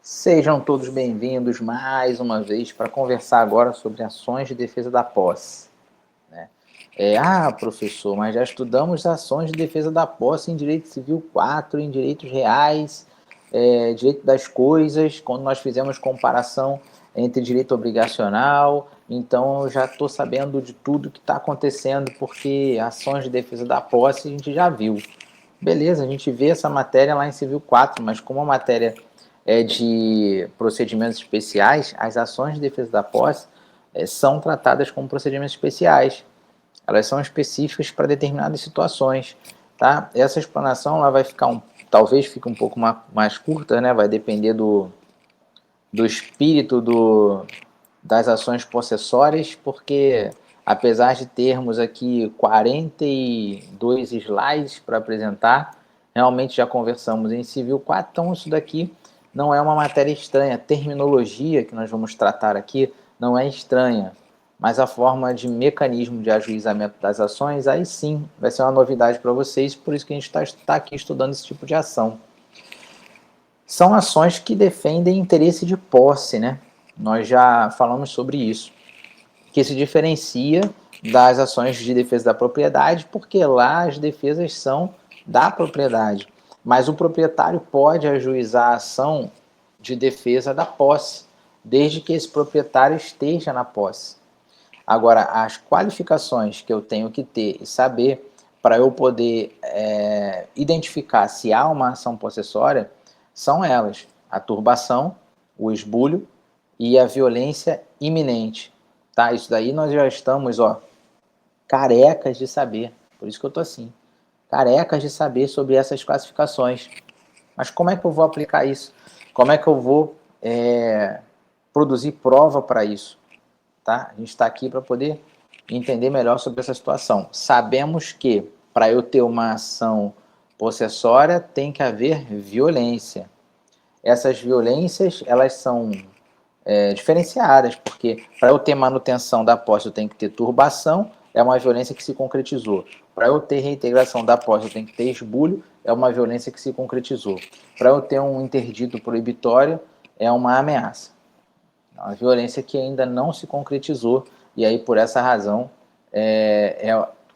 Sejam todos bem-vindos mais uma vez para conversar agora sobre ações de defesa da posse. Né? Professor, mas já estudamos ações de defesa da posse em Direito Civil 4, em Direitos Reais, Direito das Coisas, quando nós fizemos comparação entre direito obrigacional, então eu já estou sabendo de tudo que está acontecendo, porque ações de defesa da posse a gente já viu. Beleza, a gente vê essa matéria lá em Civil 4, mas como a matéria é de procedimentos especiais, as ações de defesa da posse são tratadas como procedimentos especiais. Elas são específicas para determinadas situações. Tá? Essa explanação ela vai ficar, talvez fique um pouco mais curta, né? Vai depender do espírito das ações possessórias, porque apesar de termos aqui 42 slides para apresentar, realmente já conversamos em Civil 4, então isso daqui não é uma matéria estranha. A terminologia que nós vamos tratar aqui não é estranha, mas a forma de mecanismo de ajuizamento das ações, aí sim, vai ser uma novidade para vocês, por isso que a gente está aqui estudando esse tipo de ação. São ações que defendem interesse de posse, né? Nós já falamos sobre isso, que se diferencia das ações de defesa da propriedade, porque lá as defesas são da propriedade, mas o proprietário pode ajuizar a ação de defesa da posse, desde que esse proprietário esteja na posse. Agora, as qualificações que eu tenho que ter e saber para eu poder identificar se há uma ação possessória são elas: a turbação, o esbulho e a violência iminente. Tá? Isso daí nós já estamos carecas de saber. Por isso que eu estou assim. Carecas de saber sobre essas classificações. Mas como é que eu vou aplicar isso? Como é que eu vou produzir prova para isso? Tá? A gente está aqui para poder entender melhor sobre essa situação. Sabemos que para eu ter uma ação possessória tem que haver violência. Essas violências elas são diferenciadas, porque para eu ter manutenção da posse eu tenho que ter turbação, é uma violência que se concretizou. Para eu ter reintegração da posse eu tenho que ter esbulho, é uma violência que se concretizou. Para eu ter um interdito proibitório, é uma ameaça. É uma violência que ainda não se concretizou, e aí por essa razão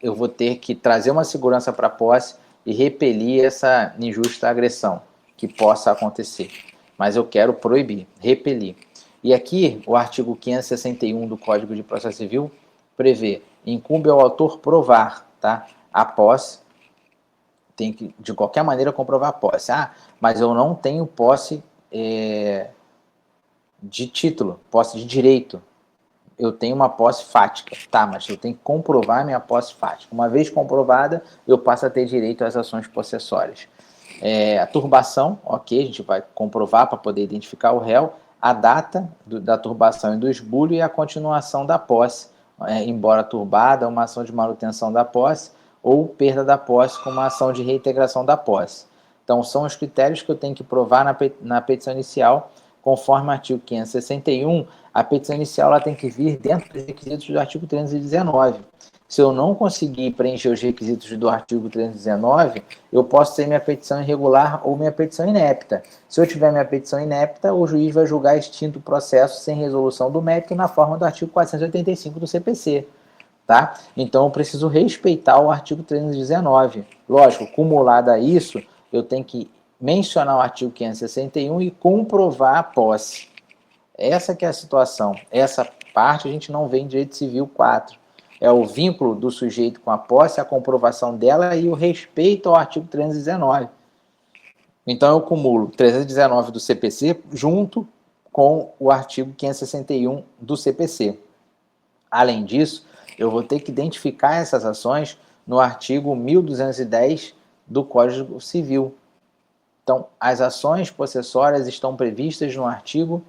eu vou ter que trazer uma segurança para a posse e repelir essa injusta agressão que possa acontecer. Mas eu quero proibir, repelir. E aqui o artigo 561 do Código de Processo Civil prevê: incumbe ao autor provar, tá, a posse, tem que de qualquer maneira comprovar a posse. Mas eu não tenho posse de título, posse de direito. Eu tenho uma posse fática, tá, mas eu tenho que comprovar minha posse fática. Uma vez comprovada, eu passo a ter direito às ações possessórias. A turbação, ok, a gente vai comprovar para poder identificar o réu, a data da turbação e do esbulho e a continuação da posse, embora turbada, uma ação de manutenção da posse ou perda da posse com uma ação de reintegração da posse. Então, são os critérios que eu tenho que provar na petição inicial, conforme o artigo 561, a petição inicial ela tem que vir dentro dos requisitos do artigo 319. Se eu não conseguir preencher os requisitos do artigo 319, eu posso ter minha petição irregular ou minha petição inepta. Se eu tiver minha petição inepta, o juiz vai julgar extinto o processo sem resolução do mérito na forma do artigo 485 do CPC. Tá? Então eu preciso respeitar o artigo 319. Lógico, cumulado a isso, eu tenho que mencionar o artigo 561 e comprovar a posse. Essa que é a situação. Essa parte a gente não vê em Direito Civil 4. É o vínculo do sujeito com a posse, a comprovação dela e o respeito ao artigo 319. Então eu cumulo 319 do CPC junto com o artigo 561 do CPC. Além disso, eu vou ter que identificar essas ações no artigo 1210 do Código Civil. Então, as ações possessórias estão previstas no artigo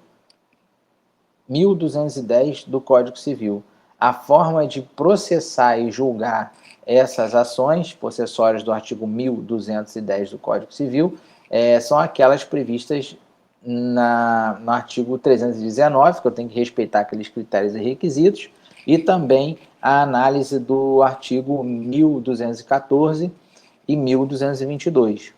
1210 do Código Civil. A forma de processar e julgar essas ações possessórias do artigo 1210 do Código Civil são aquelas previstas no artigo 319, que eu tenho que respeitar aqueles critérios e requisitos, e também a análise do artigo 1214 e 1222.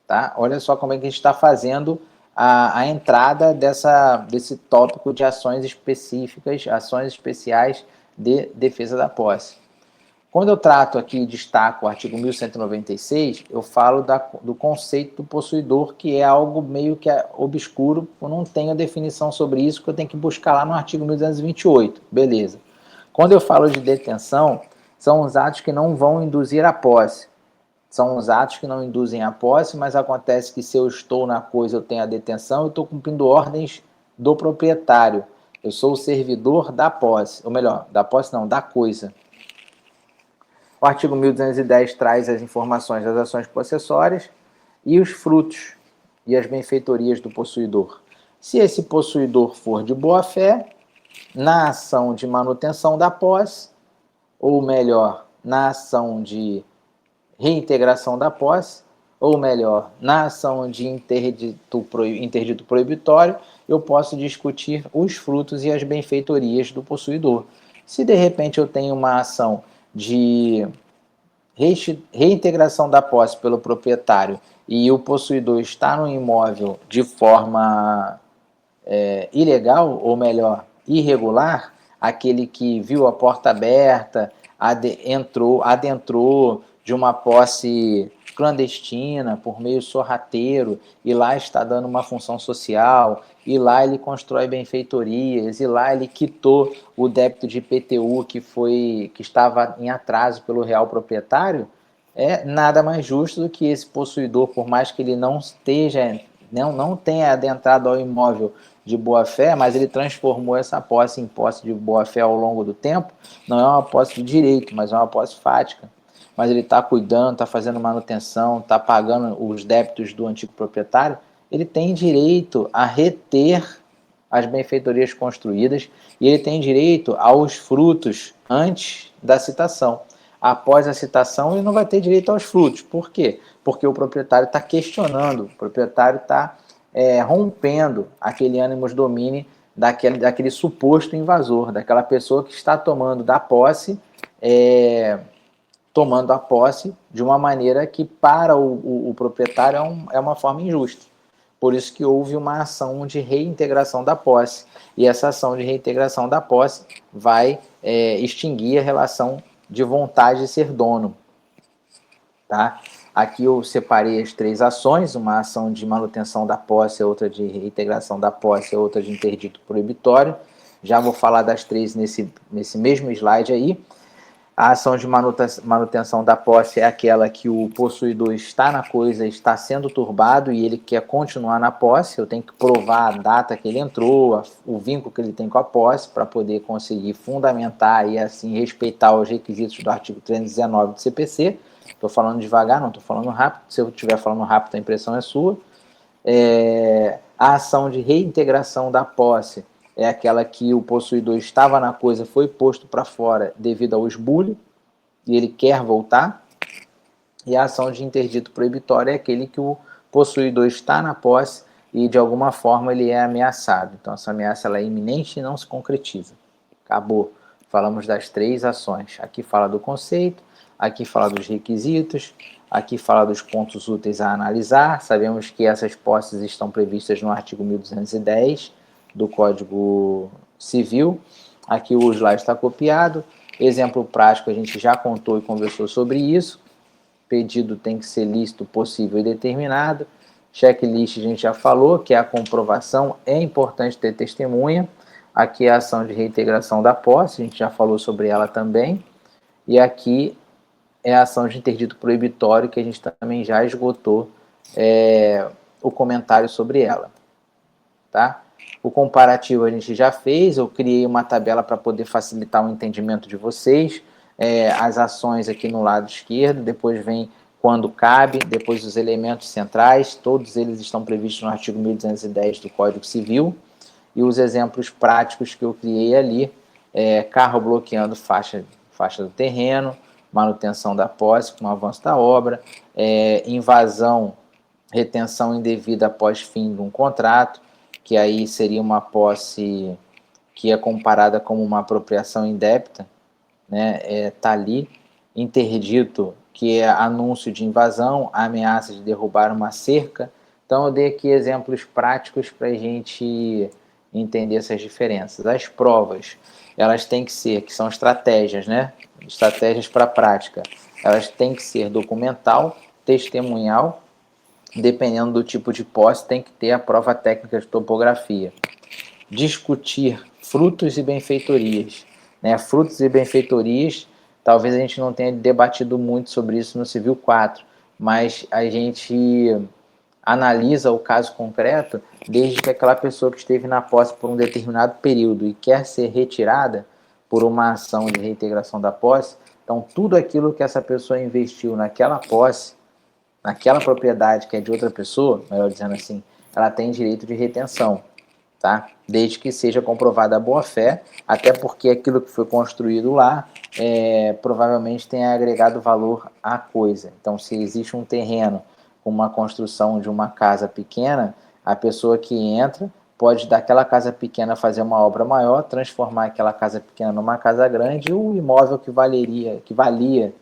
Tá? Olha só como é que a gente está fazendo a entrada desse tópico de ações específicas, ações especiais de defesa da posse. Quando eu trato aqui, destaco o artigo 1196, eu falo do conceito do possuidor, que é algo meio que obscuro, eu não tenho definição sobre isso, que eu tenho que buscar lá no artigo 1228, beleza. Quando eu falo de detenção, são os atos que não vão induzir a posse. São os atos que não induzem a posse, mas acontece que se eu estou na coisa, eu tenho a detenção, eu estou cumprindo ordens do proprietário. Eu sou o servidor da posse, ou melhor, da posse não, da coisa. O artigo 1210 traz as informações das ações possessórias e os frutos e as benfeitorias do possuidor. Se esse possuidor for de boa fé, na ação de manutenção da posse, ou melhor, na ação de reintegração da posse, ou melhor, na ação de interdito proibitório, eu posso discutir os frutos e as benfeitorias do possuidor. Se de repente eu tenho uma ação de reintegração da posse pelo proprietário e o possuidor está no imóvel de forma ilegal, ou melhor, irregular, aquele que viu a porta aberta, adentrou de uma posse clandestina, por meio sorrateiro, e lá está dando uma função social, e lá ele constrói benfeitorias, e lá ele quitou o débito de IPTU que estava em atraso pelo real proprietário, é nada mais justo do que esse possuidor, por mais que ele não tenha adentrado ao imóvel de boa fé, mas ele transformou essa posse em posse de boa fé ao longo do tempo, não é uma posse de direito, mas é uma posse fática. Mas ele está cuidando, está fazendo manutenção, está pagando os débitos do antigo proprietário, ele tem direito a reter as benfeitorias construídas e ele tem direito aos frutos antes da citação. Após a citação, ele não vai ter direito aos frutos. Por quê? Porque o proprietário está questionando, o proprietário está rompendo aquele animus domini daquele suposto invasor, daquela pessoa que está tomando da posse, tomando a posse de uma maneira que para o proprietário é uma forma injusta. Por isso que houve uma ação de reintegração da posse. E essa ação de reintegração da posse vai extinguir a relação de vontade de ser dono. Tá? Aqui eu separei as três ações, uma ação de manutenção da posse, outra de reintegração da posse, outra de interdito proibitório. Já vou falar das três nesse mesmo slide aí. A ação de manutenção da posse é aquela que o possuidor está na coisa, está sendo turbado e ele quer continuar na posse. Eu tenho que provar a data que ele entrou, o vínculo que ele tem com a posse, para poder conseguir fundamentar e assim respeitar os requisitos do artigo 319 do CPC. Estou falando devagar, não estou falando rápido. Se eu estiver falando rápido, a impressão é sua. A ação de reintegração da posse é aquela que o possuidor estava na coisa, foi posto para fora devido ao esbulho e ele quer voltar. E a ação de interdito proibitório é aquele que o possuidor está na posse e de alguma forma ele é ameaçado. Então essa ameaça ela é iminente e não se concretiza. Acabou. Falamos das três ações. Aqui fala do conceito, aqui fala dos requisitos, aqui fala dos pontos úteis a analisar. Sabemos que essas posses estão previstas no artigo 1210 do Código Civil. Aqui o slide está copiado. Exemplo prático, a gente já contou e conversou sobre isso. Pedido tem que ser lícito, possível e determinado. Checklist a gente já falou, que é a comprovação. É importante ter testemunha. Aqui é a ação de reintegração da posse, a gente já falou sobre ela também. E aqui é a ação de interdito proibitório, que a gente também já esgotou o comentário sobre ela. Tá? O comparativo a gente já fez, eu criei uma tabela para poder facilitar o entendimento de vocês. As ações aqui no lado esquerdo, depois vem quando cabe, depois os elementos centrais, todos eles estão previstos no artigo 1210 do Código Civil. E os exemplos práticos que eu criei ali, carro bloqueando faixa do terreno, manutenção da posse com o avanço da obra, invasão, retenção indevida após fim de um contrato, que aí seria uma posse que é comparada como uma apropriação indébita, né? Tá ali. Interdito, que é anúncio de invasão, ameaça de derrubar uma cerca. Então, eu dei aqui exemplos práticos para a gente entender essas diferenças. As provas, elas têm que ser, que são estratégias, né? Estratégias para a prática. Elas têm que ser documental, testemunhal, dependendo do tipo de posse, tem que ter a prova técnica de topografia. Discutir frutos e benfeitorias, né? Frutos e benfeitorias, talvez a gente não tenha debatido muito sobre isso no Civil 4, mas a gente analisa o caso concreto desde que aquela pessoa que esteve na posse por um determinado período e quer ser retirada por uma ação de reintegração da posse, então tudo aquilo que essa pessoa investiu naquela posse, naquela propriedade que é de outra pessoa, melhor dizendo assim, ela tem direito de retenção, tá? Desde que seja comprovada a boa-fé, até porque aquilo que foi construído lá provavelmente tenha agregado valor à coisa. Então, se existe um terreno com uma construção de uma casa pequena, a pessoa que entra pode daquela casa pequena fazer uma obra maior, transformar aquela casa pequena numa casa grande, e o imóvel que valia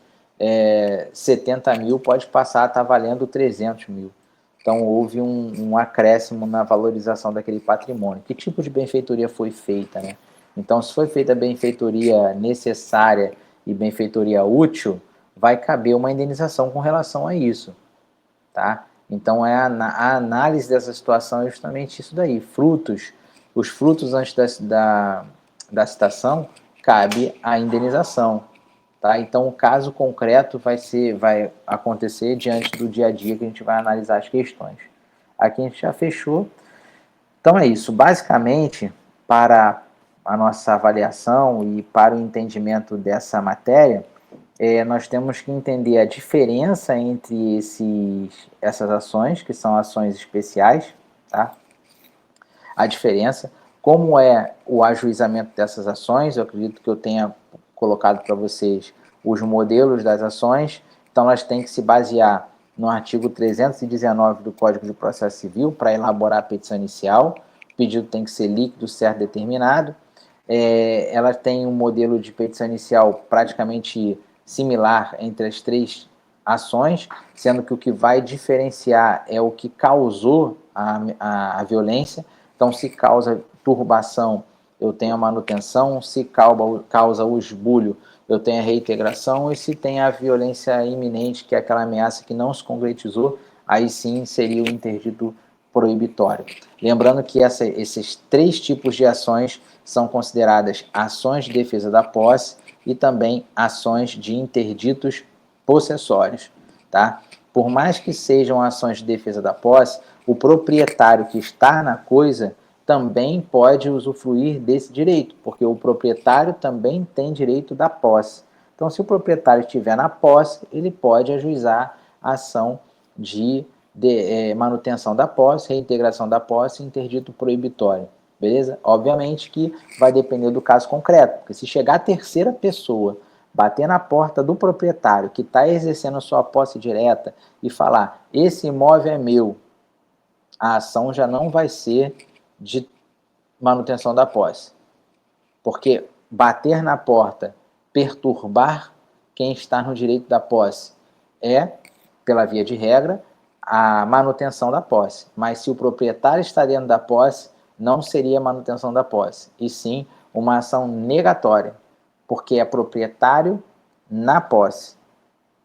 70 mil pode passar a estar valendo 300 mil. Então, houve um acréscimo na valorização daquele patrimônio. Que tipo de benfeitoria foi feita, né? Então, se foi feita benfeitoria necessária e benfeitoria útil, vai caber uma indenização com relação a isso, tá? Então, a análise dessa situação é justamente isso daí. Os frutos antes da citação, cabe a indenização. Tá? Então, o caso concreto vai acontecer diante do dia a dia que a gente vai analisar as questões. Aqui a gente já fechou. Então é isso. Basicamente, para a nossa avaliação e para o entendimento dessa matéria, nós temos que entender a diferença entre essas ações, que são ações especiais, tá? A diferença, como é o ajuizamento dessas ações. Eu acredito que eu tenha colocado para vocês os modelos das ações. Então, elas têm que se basear no artigo 319 do Código de Processo Civil para elaborar a petição inicial. O pedido tem que ser líquido, certo, determinado. Ela tem um modelo de petição inicial praticamente similar entre as três ações, sendo que o que vai diferenciar é o que causou a violência. Então, se causa turbação, eu tenho a manutenção; se causa o esbulho, eu tenho a reintegração; e se tem a violência iminente, que é aquela ameaça que não se concretizou, aí sim seria o interdito proibitório. Lembrando que esses três tipos de ações são consideradas ações de defesa da posse e também ações de interditos possessórios, tá? Por mais que sejam ações de defesa da posse, o proprietário que está na coisa também pode usufruir desse direito, porque o proprietário também tem direito da posse. Então, se o proprietário estiver na posse, ele pode ajuizar a ação de manutenção da posse, reintegração da posse e interdito proibitório. Beleza? Obviamente que vai depender do caso concreto, porque se chegar a terceira pessoa, bater na porta do proprietário que está exercendo a sua posse direta e falar: esse imóvel é meu, a ação já não vai ser de manutenção da posse. Porque bater na porta, perturbar quem está no direito da posse é, pela via de regra, a manutenção da posse. Mas se o proprietário está dentro da posse, não seria manutenção da posse, e sim uma ação negatória, porque é proprietário na posse.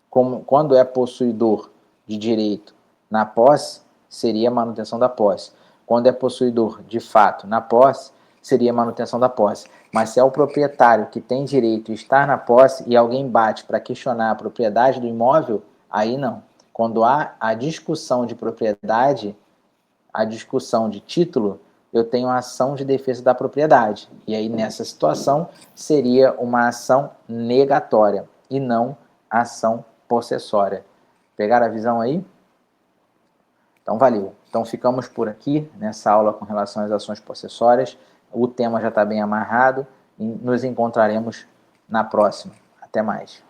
Quando é possuidor de direito na posse, seria manutenção da posse. Quando é possuidor de fato na posse, seria manutenção da posse. Mas se é o proprietário que tem direito de estar na posse e alguém bate para questionar a propriedade do imóvel, aí não. Quando há a discussão de propriedade, a discussão de título, eu tenho a ação de defesa da propriedade. E aí, nessa situação, seria uma ação negatória e não ação possessória. Pegaram a visão aí? Então, valeu. Então, ficamos por aqui nessa aula com relação às ações possessórias. O tema já está bem amarrado e nos encontraremos na próxima. Até mais.